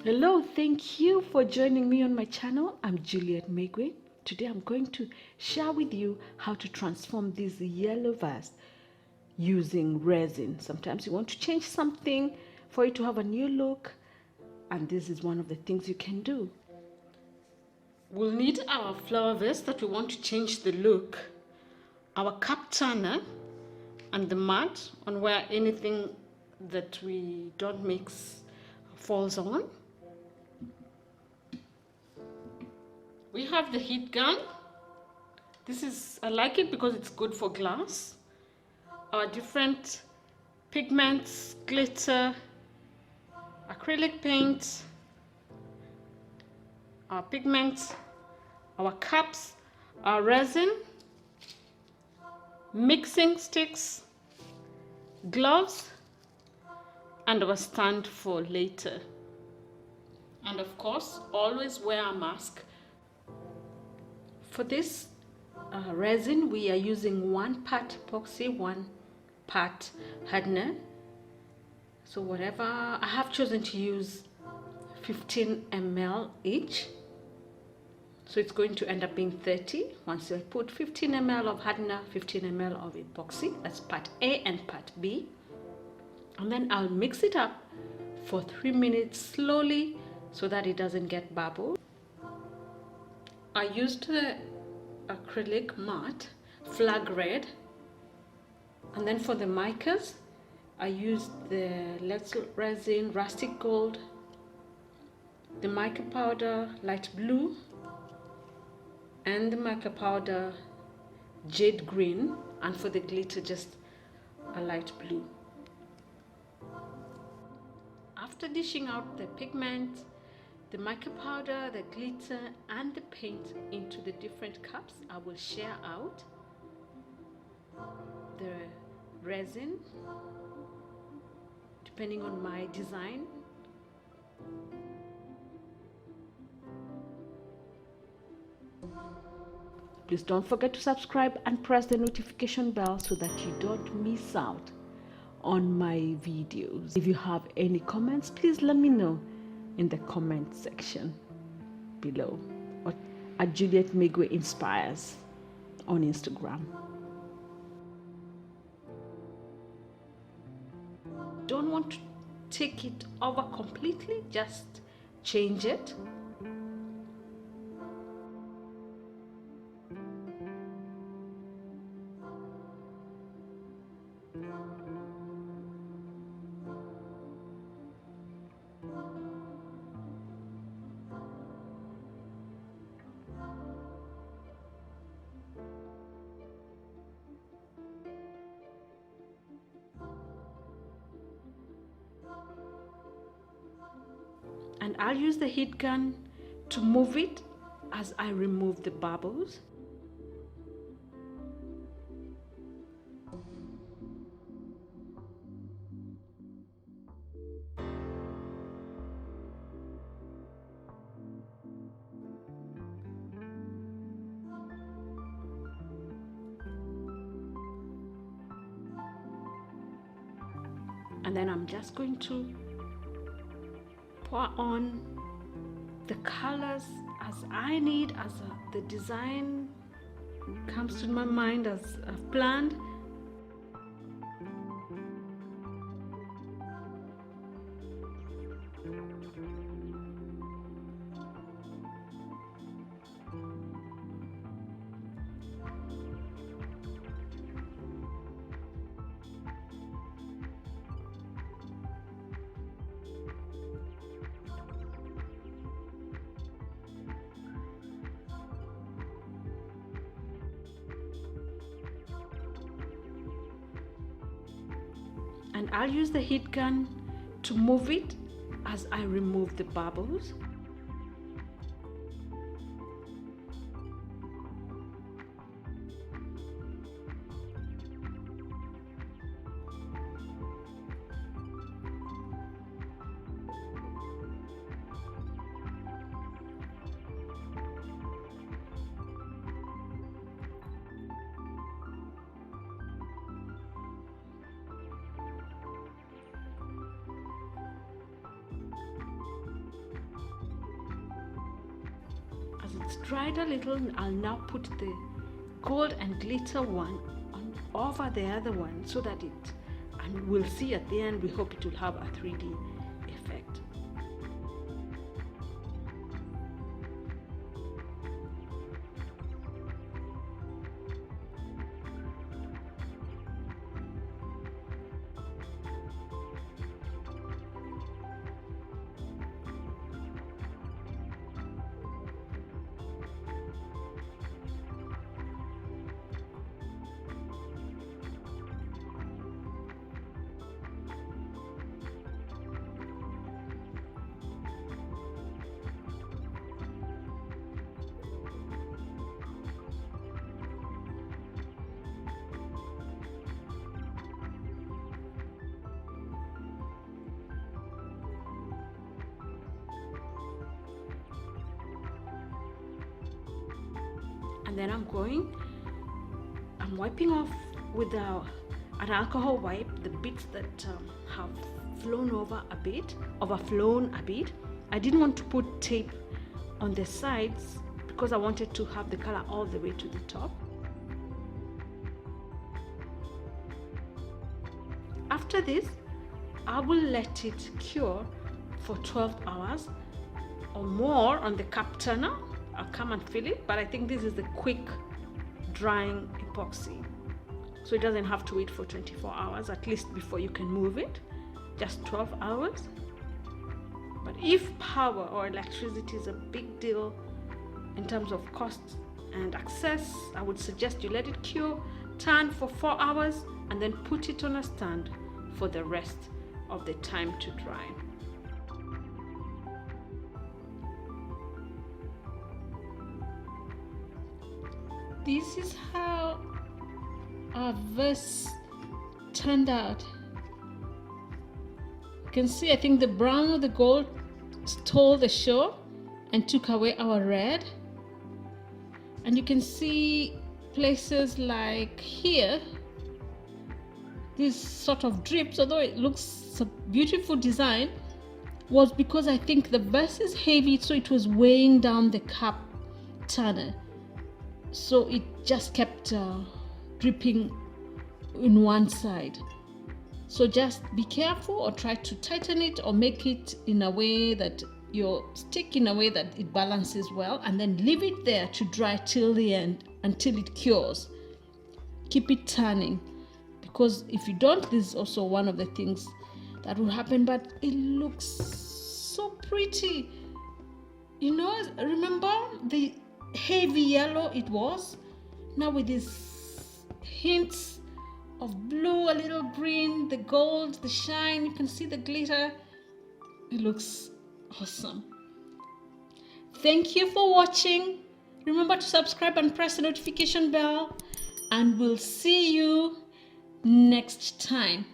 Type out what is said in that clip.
Hello, thank you for joining me on my channel. I'm Juliet Migwi. Today I'm going to share with you how to transform this yellow vase using resin. Sometimes you want to change something for it to have a new look, and this is one of the things you can do. We'll need our flower vase that we want to change the look, our cup turner, and the mat on where anything that we don't mix falls on. We have the heat gun. I like it because it's good for glass. Our different pigments, glitter, acrylic paint, our pigments, our cups, our resin, mixing sticks, gloves, and our stand for later. And of course, always wear a mask. For this resin, we are using 1 part epoxy, 1 part hardener. So whatever, I have chosen to use 15 ml each. So it's going to end up being 30. Once I put 15 ml of hardener, 15 ml of epoxy, that's part A and part B. And then I'll mix it up for 3 minutes slowly so that it doesn't get bubbled. I used the acrylic matte flag red, and then for the micas I used the resin rustic gold, the mica powder light blue, and the mica powder jade green, and for the glitter just a light blue. After dishing out the pigment, the mica powder, the glitter, and the paint into the different cups, I will share out the resin depending on my design. Please don't forget to subscribe and press the notification bell so that you don't miss out on my videos. If you have any comments, please let me know in the comment section below, or at Juliet Migwi Inspires on Instagram. Don't want to take it over completely, just change it. And I'll use the heat gun to move it as I remove the bubbles. And then I'm just going to pour on the colors as I need, as the design comes to my mind as I've planned. And I'll use the heat gun to move it as I remove the bubbles. it's dried a little, I'll now put the gold and glitter one on over the other one so that and we'll see at the end, we hope it will have a 3D effect. And then I'm wiping off with an alcohol wipe the bits that have overflown a bit. I didn't want to put tape on the sides because I wanted to have the color all the way to the top. After this, I will let it cure for 12 hours or more on the cup turner. I'll come and fill it, but I think this is the quick drying epoxy, so it doesn't have to wait for 24 hours at least before you can move it, just 12 hours. But if power or electricity is a big deal in terms of cost and access, I would suggest you let it cure, turn for 4 hours, and then put it on a stand for the rest of the time to dry. This is how our vase turned out. You can see, I think the brown of the gold stole the show and took away our red. And you can see places like here, this sort of drips, although it looks a beautiful design, was because I think the vase is heavy, so it was weighing down the cup turner. So it just kept dripping in one side. So just be careful, or try to tighten it or make it in a way that stick in a way that it balances well, and then leave it there to dry till the end until it cures. Keep it turning, because if you don't, this is also one of the things that will happen. But it looks so pretty. You know, remember the heavy yellow it was? Now with these hints of blue, a little green, the gold, the shine, you can see the glitter. It looks awesome. Thank you for watching. Remember to subscribe and press the notification bell, and we'll see you next time.